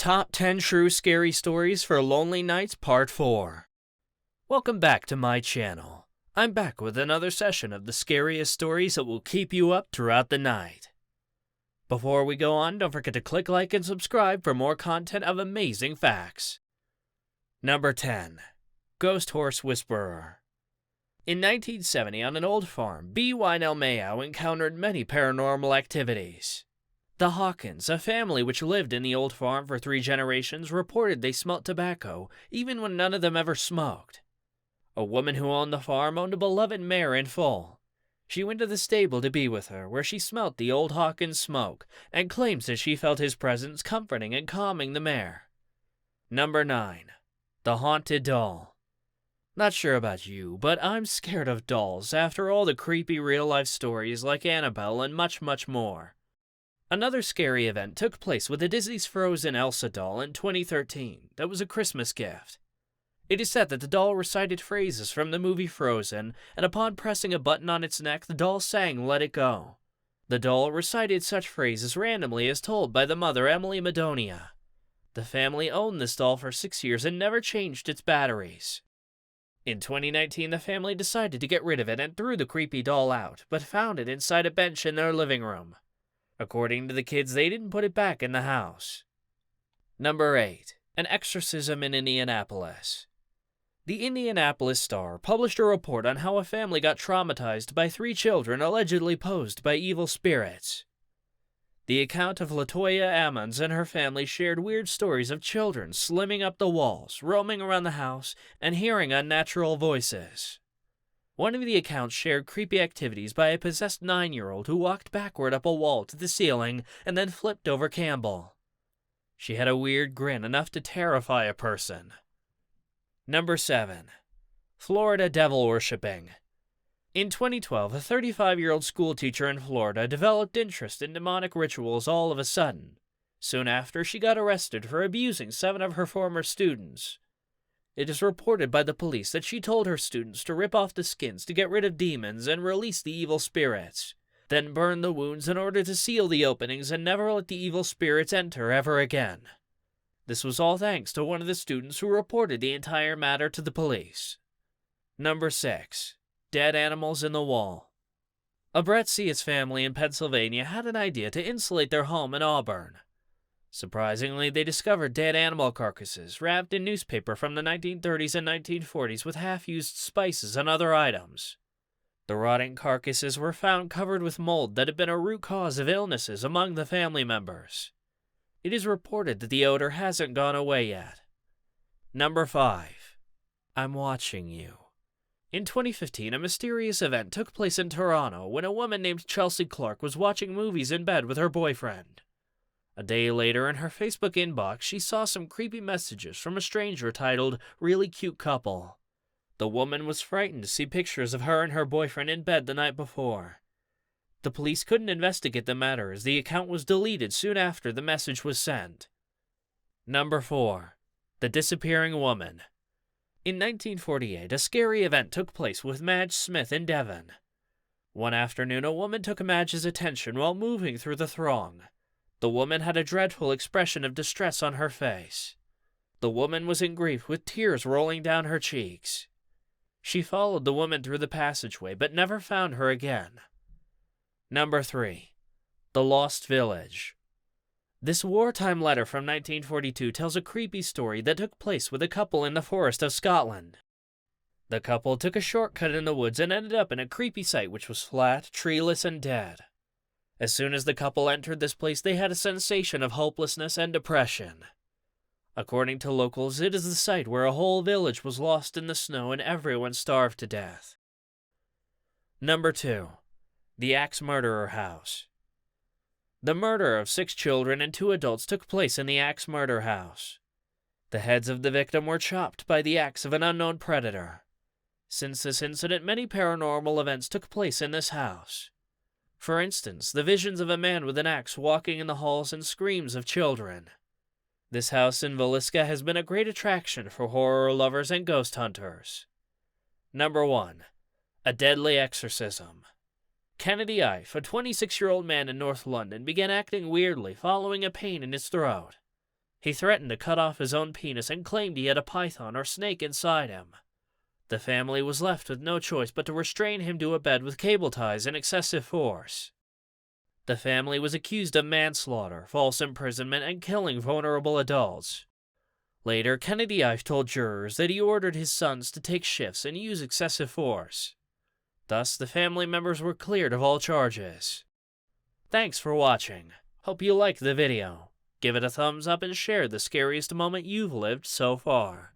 Top 10 True Scary Stories for Lonely Nights Part 4. Welcome back to my channel. I'm back with another session of the scariest stories that will keep you up throughout the night. Before we go on, don't forget to click like and subscribe for more content of amazing facts. Number 10. Ghost Horse Whisperer. In 1970, on an old farm, B. Wynell Mayo encountered many paranormal activities. The Hawkins, a family which lived in the old farm for 3 generations, reported they smelt tobacco, even when none of them ever smoked. A woman who owned the farm owned a beloved mare in full. She went to the stable to be with her, where she smelt the old Hawkins' smoke, and claims that she felt his presence comforting and calming the mare. Number 9. The Haunted Doll. Not sure about you, but I'm scared of dolls after all the creepy real-life stories like Annabelle and much, much more. Another scary event took place with the Disney's Frozen Elsa doll in 2013 that was a Christmas gift. It is said that the doll recited phrases from the movie Frozen, and upon pressing a button on its neck, the doll sang Let It Go. The doll recited such phrases randomly as told by the mother, Emily Madonia. The family owned this doll for 6 years and never changed its batteries. In 2019, the family decided to get rid of it and threw the creepy doll out, but found it inside a bench in their living room. According to the kids, they didn't put it back in the house. Number 8. An exorcism in Indianapolis. The Indianapolis Star published a report on how a family got traumatized by 3 children allegedly posed by evil spirits. The account of Latoya Ammons and her family shared weird stories of children slimming up the walls, roaming around the house, and hearing unnatural voices. One of the accounts shared creepy activities by a possessed 9-year-old who walked backward up a wall to the ceiling and then flipped over Campbell. She had a weird grin enough to terrify a person. Number 7. Florida Devil Worshipping. In 2012, a 35-year-old schoolteacher in Florida developed interest in demonic rituals all of a sudden. Soon after, she got arrested for abusing 7 of her former students. It is reported by the police that she told her students to rip off the skins to get rid of demons and release the evil spirits, then burn the wounds in order to seal the openings and never let the evil spirits enter ever again. This was all thanks to one of the students who reported the entire matter to the police. Number 6. Dead animals in the wall. A Brett Seitz family in Pennsylvania had an idea to insulate their home in Auburn. Surprisingly, they discovered dead animal carcasses wrapped in newspaper from the 1930s and 1940s with half-used spices and other items. The rotting carcasses were found covered with mold that had been a root cause of illnesses among the family members. It is reported that the odor hasn't gone away yet. Number 5. I'm Watching You. In 2015, a mysterious event took place in Toronto when a woman named Chelsea Clark was watching movies in bed with her boyfriend. A day later, in her Facebook inbox, she saw some creepy messages from a stranger titled, Really Cute Couple. The woman was frightened to see pictures of her and her boyfriend in bed the night before. The police couldn't investigate the matter as the account was deleted soon after the message was sent. Number 4. The Disappearing Woman. In 1948, a scary event took place with Madge Smith in Devon. One afternoon, a woman took Madge's attention while moving through the throng. The woman had a dreadful expression of distress on her face. The woman was in grief with tears rolling down her cheeks. She followed the woman through the passageway but never found her again. Number 3. The Lost Village. This wartime letter from 1942 tells a creepy story that took place with a couple in the forest of Scotland. The couple took a shortcut in the woods and ended up in a creepy site which was flat, treeless, and dead. As soon as the couple entered this place, they had a sensation of hopelessness and depression. According to locals, it is the site where a whole village was lost in the snow and everyone starved to death. Number 2. The Axe Murderer House. The murder of 6 children and 2 adults took place in the Axe Murder House. The heads of the victim were chopped by the axe of an unknown predator. Since this incident, many paranormal events took place in this house. For instance, the visions of a man with an axe walking in the halls and screams of children. This house in Villisca has been a great attraction for horror lovers and ghost hunters. Number 1. A Deadly Exorcism. Kennedy Ife, a 26-year-old man in North London, began acting weirdly following a pain in his throat. He threatened to cut off his own penis and claimed he had a python or snake inside him. The family was left with no choice but to restrain him to a bed with cable ties and excessive force. The family was accused of manslaughter, false imprisonment, and killing vulnerable adults. Later, Kennedy Ive told jurors that he ordered his sons to take shifts and use excessive force. Thus, the family members were cleared of all charges. Thanks for watching. Hope you liked the video. Give it a thumbs up and share the scariest moment you've lived so far.